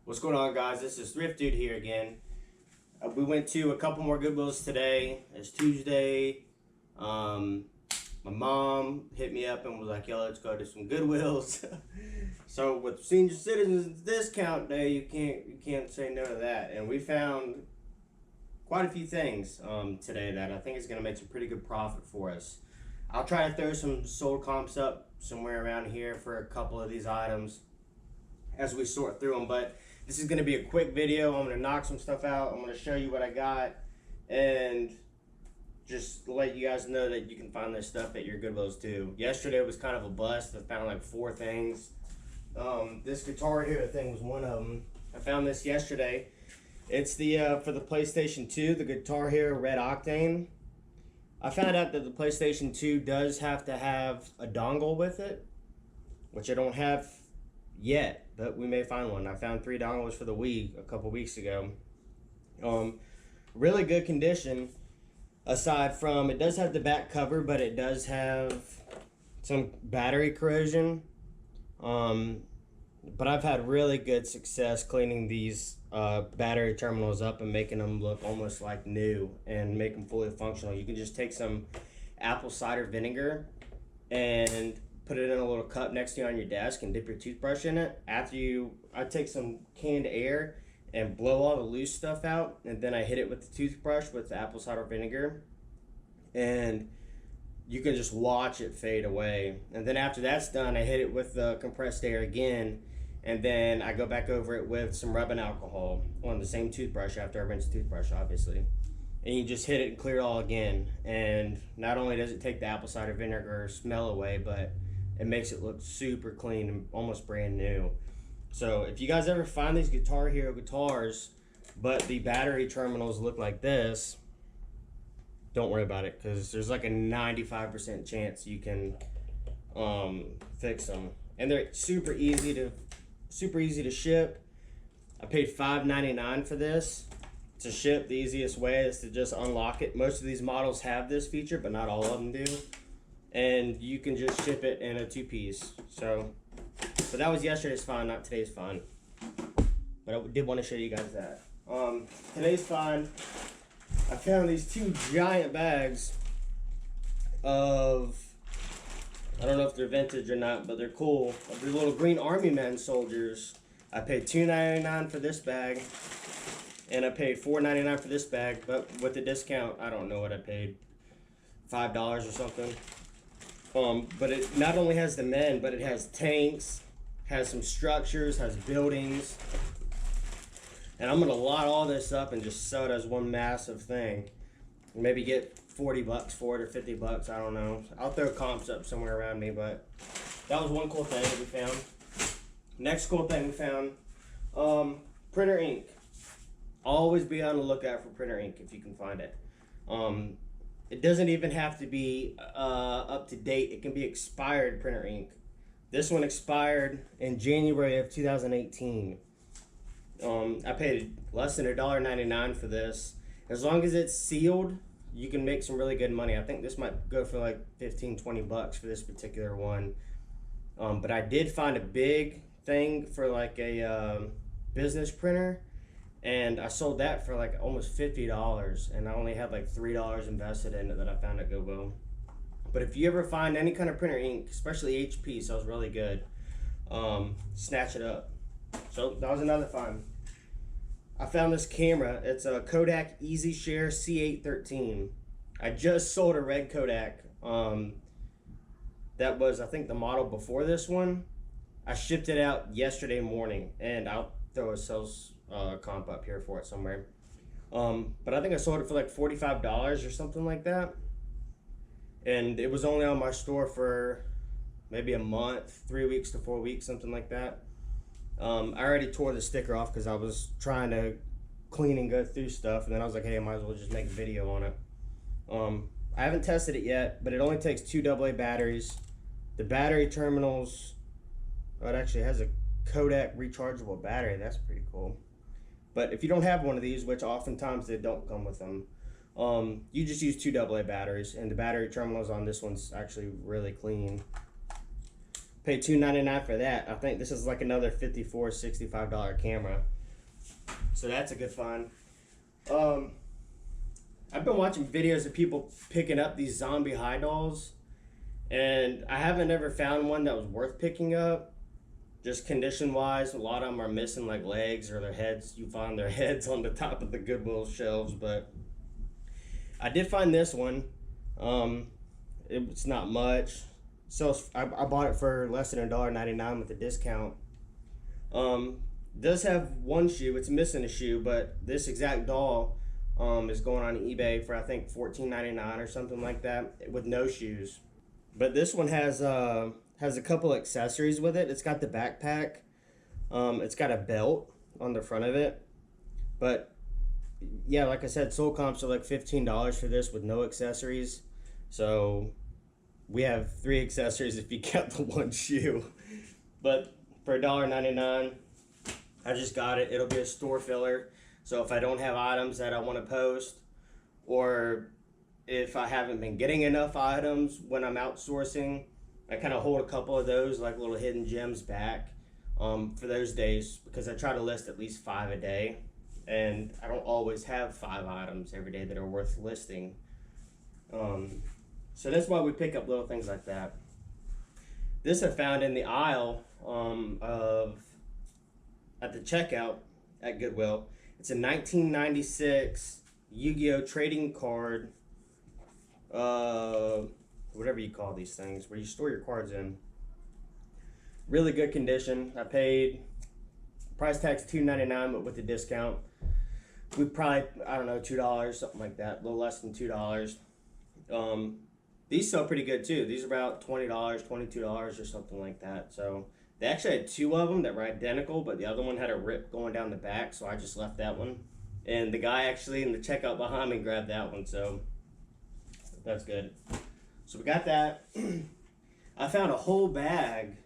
What's going on, guys? This is Thrift Dude here again. We went to a couple more Goodwills today. It's Tuesday. My mom hit me up and was like, yo, let's go to some Goodwills. So with senior citizens discount day, you can't say no to that. And we found quite a few things today that I think is going to make some pretty good profit for us. I'll try to throw some sold comps up somewhere around here for a couple of these items as we sort through them, but this is going to be a quick video. I'm going to knock some stuff out. I'm going to show you what I got and just let you guys know that you can find this stuff at your Goodwills too. Yesterday was kind of a bust. I found like 4 things. This guitar here thing was one of them. I found this yesterday. It's the for the PlayStation 2, the Guitar Hero Red Octane. I found out that the PlayStation 2 does have to have a dongle with it, which I don't have yet, but we may find one. I found 3 dongles for the Wii a couple weeks ago. Really good condition, aside from it does have the back cover, but it does have some battery corrosion. But I've had really good success cleaning these battery terminals up and making them look almost like new and make them fully functional. You can just take some apple cider vinegar and put it in a little cup next to you on your desk and dip your toothbrush in it. I take some canned air and blow all the loose stuff out, and then I hit it with the toothbrush with the apple cider vinegar, and you can just watch it fade away. And then after that's done, I hit it with the compressed air again, and then I go back over it with some rubbing alcohol on the same toothbrush after I rinse the toothbrush, obviously. And you just hit it and clear it all again. And not only does it take the apple cider vinegar smell away, but it makes it look super clean and almost brand new. So if you guys ever find these Guitar Hero guitars, but the battery terminals look like this, don't worry about it, because there's like a 95% chance you can fix them. And they're super easy to ship. I paid $5.99 for this to ship. The easiest way is to just unlock it. Most of these models have this feature, but not all of them do. And you can just ship it in a 2-piece. So that was yesterday's find, not today's find. But I did want to show you guys that. Today's find, I found these 2 giant bags of, I don't know if they're vintage or not, but they're cool. They're little green Army Men soldiers. I paid $2.99 for this bag, and I paid $4.99 for this bag, but with the discount, I don't know what I paid, $5 or something. But it not only has the men, but it has tanks, has some structures, has buildings. And I'm gonna lot all this up and just sell it as one massive thing. Maybe get 40 bucks for it or 50 bucks, I don't know. I'll throw comps up somewhere around me, but that was one cool thing that we found. Next cool thing we found, printer ink. Always be on the lookout for printer ink if you can find it. It doesn't even have to be up to date. It can be expired printer ink. This one expired in January of 2018. I paid less than $1.99 for this. As long as it's sealed, you can make some really good money. I think this might go for like 15-20 bucks for this particular one. But I did find a big thing for like a business printer, and I sold that for like almost $50, and I only had like $3 invested in it that I found at Goodwill. But if you ever find any kind of printer ink, especially HP sells really good, snatch it up. So that was another find. I found this camera. It's a Kodak EasyShare C813. I just sold a red Kodak. That was, I think, the model before this one. I shipped it out yesterday morning, and I'll throw a sales comp up here for it somewhere. But I think I sold it for like $45 or something like that. And it was only on my store for maybe a month, 3 weeks to 4 weeks, something like that. I already tore the sticker off because I was trying to clean and go through stuff, and then I was like, hey, I might as well just make a video on it. I haven't tested it yet, but it only takes 2 AA batteries. The battery terminals, oh, it actually has a Kodak rechargeable battery. That's pretty cool. But if you don't have one of these, which oftentimes they don't come with them, you just use 2 AA batteries, and the battery terminals on this one's actually really clean. Paid $2.99 for that. I think this is like another $54, $65 camera. So that's a good find. I've been watching videos of people picking up these zombie high dolls, and I haven't ever found one that was worth picking up. Just condition wise, a lot of them are missing like legs or their heads. You find their heads on the top of the Goodwill shelves, but I did find this one. It's not much. So I bought it for less than $1.99 with a discount. Does have one shoe. It's missing a shoe, but this exact doll is going on eBay for I think $14.99 or something like that with no shoes. But this one has a couple accessories with it. It's got the backpack. It's got a belt on the front of it. But yeah, like I said, sold comps are like $15 for this with no accessories. So we have 3 accessories if you count the one shoe. But for $1.99, I just got it. It'll be a store filler. So if I don't have items that I want to post, or if I haven't been getting enough items when I'm outsourcing, I kind of hold a couple of those like little hidden gems back for those days, because I try to list at least 5 a day, and I don't always have 5 items every day that are worth listing. So that's why we pick up little things like that. This I found in the aisle at the checkout at Goodwill. It's a 1996 Yu-Gi-Oh trading card, whatever you call these things, where you store your cards in. Really good condition. I paid, price tag's $2.99, but with the discount, we probably, I don't know, $2, something like that, a little less than $2. These sell pretty good too. These are about $20, $22 or something like that. So they actually had 2 of them that were identical, but the other one had a rip going down the back, so I just left that one. And the guy actually in the checkout behind me grabbed that one, so that's good. So we got that. I found a whole bag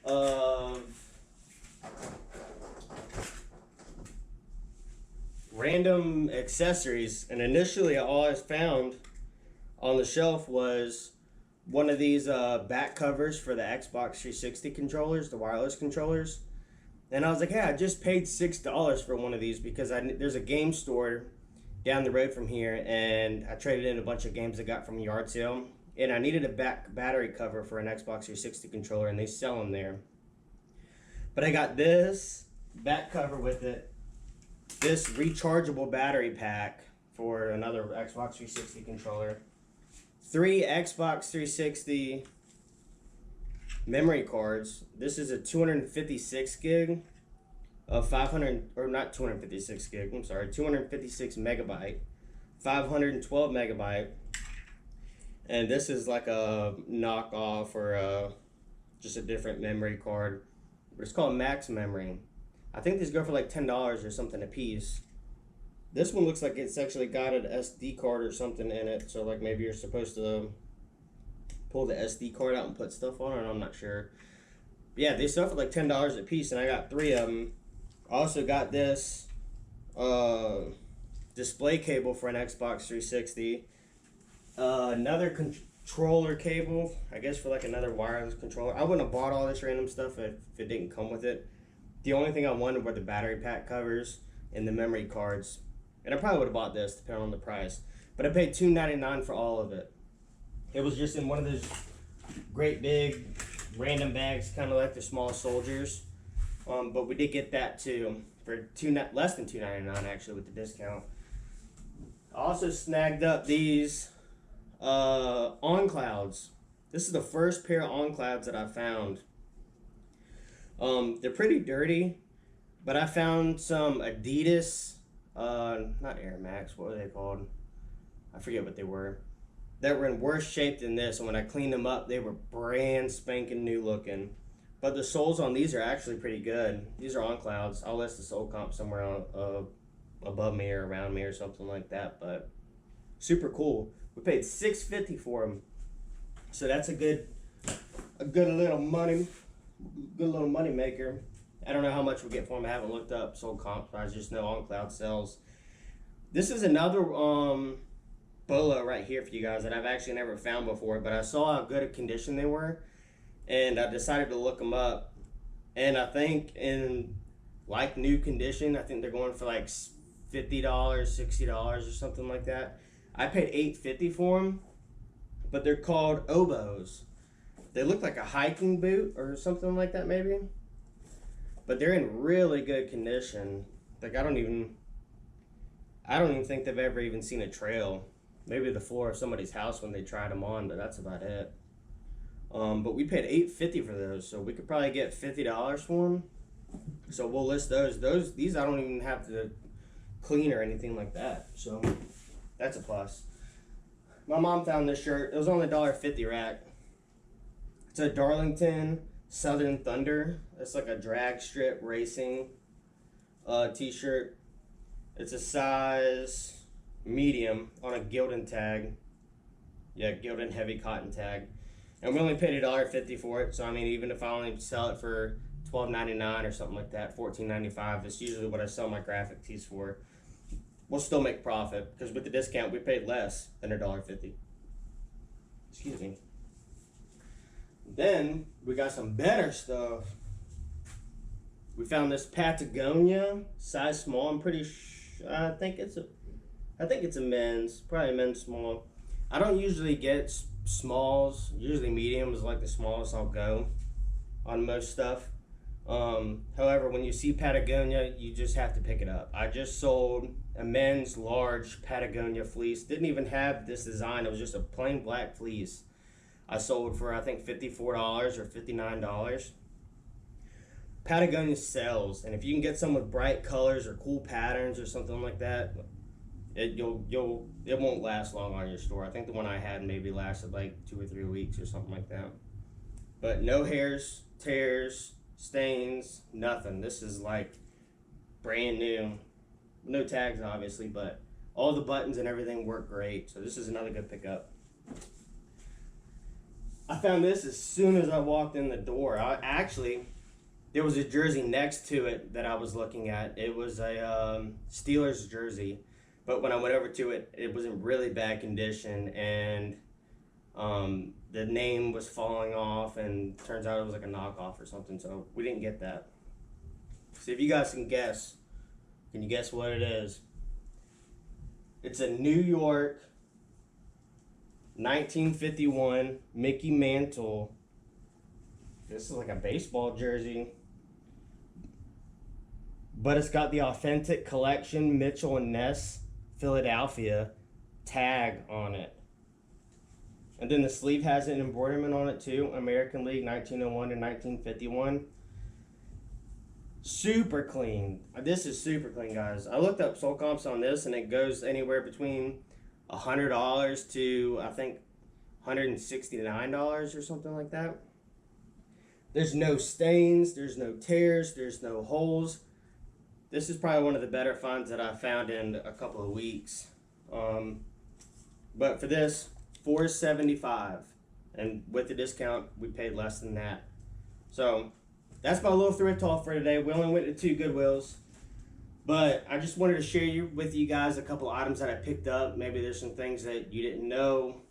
of random accessories, and initially all I found on the shelf was one of these back covers for the Xbox 360 controllers, the wireless controllers. And I was like, hey, I just paid $6 for one of these because there's a game store down the road from here, and I traded in a bunch of games I got from a yard sale, and I needed a back battery cover for an Xbox 360 controller, and they sell them there. But I got this back cover with it, this rechargeable battery pack for another Xbox 360 controller, 3 Xbox 360 memory cards. This is a 256 gig of 500, or not 256 gig, I'm sorry, 256 megabyte, 512 megabyte. And this is like a knockoff or just a different memory card, but it's called Max Memory. I think these go for like $10 or something a piece. This one looks like it's actually got an SD card or something in it, so like maybe you're supposed to pull the SD card out and put stuff on it, I'm not sure. But yeah, they sell for like $10 a piece, and I got 3 of them. I also got this display cable for an Xbox 360, another controller cable, I guess for like another wireless controller. I wouldn't have bought all this random stuff if it didn't come with it. The only thing I wanted were the battery pack covers and the memory cards. And I probably would have bought this depending on the price. But I paid $2.99 for all of it. It was just in one of those great big random bags, kind of like the small soldiers. But we did get that too for less than $2.99 actually with the discount. I also snagged up these On Clouds. This is the first pair of On Clouds that I found. They're pretty dirty, but I found some Adidas, not Air Max, what were they called? I forget what they were. That were in worse shape than this, and when I cleaned them up, they were brand spanking new looking. But the soles on these are actually pretty good. These are On Clouds. I'll list the sole comp somewhere on, above me or around me or something like that, but super cool. We paid $6.50 for them, so that's a good little money maker. I don't know how much we get for them. I haven't looked up sold comp. I just know On Cloud sells. This is another Bolo right here for you guys that I've actually never found before, but I saw how good a condition they were, and I decided to look them up. And I think in like new condition. I think they're going for like $50, $60 or something like that. I paid $8.50 for them, but they're called oboes. They look like a hiking boot or something like that maybe, but they're in really good condition. Like I don't even think they've ever even seen a trail. Maybe the floor of somebody's house when they tried them on, but that's about it. But we paid $8.50 for those, so we could probably get $50 for them. So we'll list those. These I don't even have to clean or anything like that. So that's a plus. My mom found this shirt. It was only $1.50 rack. It's a Darlington Southern Thunder. It's like a drag strip racing t-shirt. It's a size medium on a Gildan tag. Yeah, Gildan heavy cotton tag. And we only paid $1.50 for it. So I mean, even if I only sell it for $12.99 or something like that, $14.95, it's usually what I sell my graphic tees for. We'll still make profit because with the discount we paid less than $1.50. Excuse me. Then we got some better stuff. We found this Patagonia size small. I'm pretty sure. I think it's a men's, probably a men's small. I don't usually get smalls. Usually medium is like the smallest I'll go on most stuff. However, when you see Patagonia, you just have to pick it up. I just sold a men's large Patagonia fleece. Didn't even have this design. It was just a plain black fleece. I sold for I think $54 or $59. Patagonia sells, and if you can get some with bright colors or cool patterns or something like that, it won't last long on your store. I think the one I had maybe lasted like 2 or 3 weeks or something like that. But no hairs, tears, stains, nothing. This is like brand new. No tags obviously, but all the buttons and everything work great. So this is another good pickup. I found this as soon as I walked in the door. There was a jersey next to it that I was looking at. It was a Steelers jersey, but when I went over to it, it was in really bad condition, and the name was falling off, and turns out it was like a knockoff or something, so we didn't get that. So if you guys can you guess what it is? It's a New York 1951 Mickey Mantle. This is like a baseball jersey, but it's got the Authentic Collection Mitchell and Ness Philadelphia tag on it. And then the sleeve has an embroiderment on it too. American League 1901 to 1951. Super clean. This is super clean, guys. I looked up soul comps on this, and it goes anywhere between $100 to I think $169 or something like that. There's no stains, there's no tears, there's no holes. This is probably one of the better finds that I found in a couple of weeks. But for this, $4.75, and with the discount, we paid less than that. So that's my little thrift haul for today. We only went to 2 Goodwills, but I just wanted to share with you guys a couple items that I picked up. Maybe there's some things that you didn't know.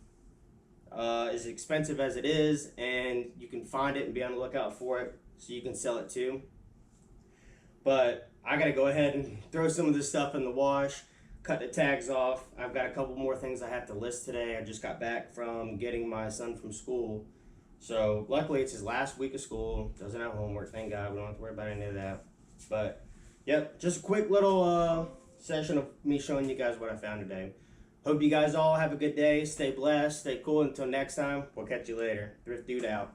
As expensive as it is, and you can find it and be on the lookout for it so you can sell it too. But I gotta go ahead and throw some of this stuff in the wash, cut the tags off. I've got a couple more things I have to list today. I just got back from getting my son from school, so luckily it's his last week of school. Doesn't have homework, thank God. We don't have to worry about any of that. But yep, just a quick little session of me showing you guys what I found today. Hope you guys all have a good day. Stay blessed. Stay cool. Until next time, we'll catch you later. Thrift Dude out.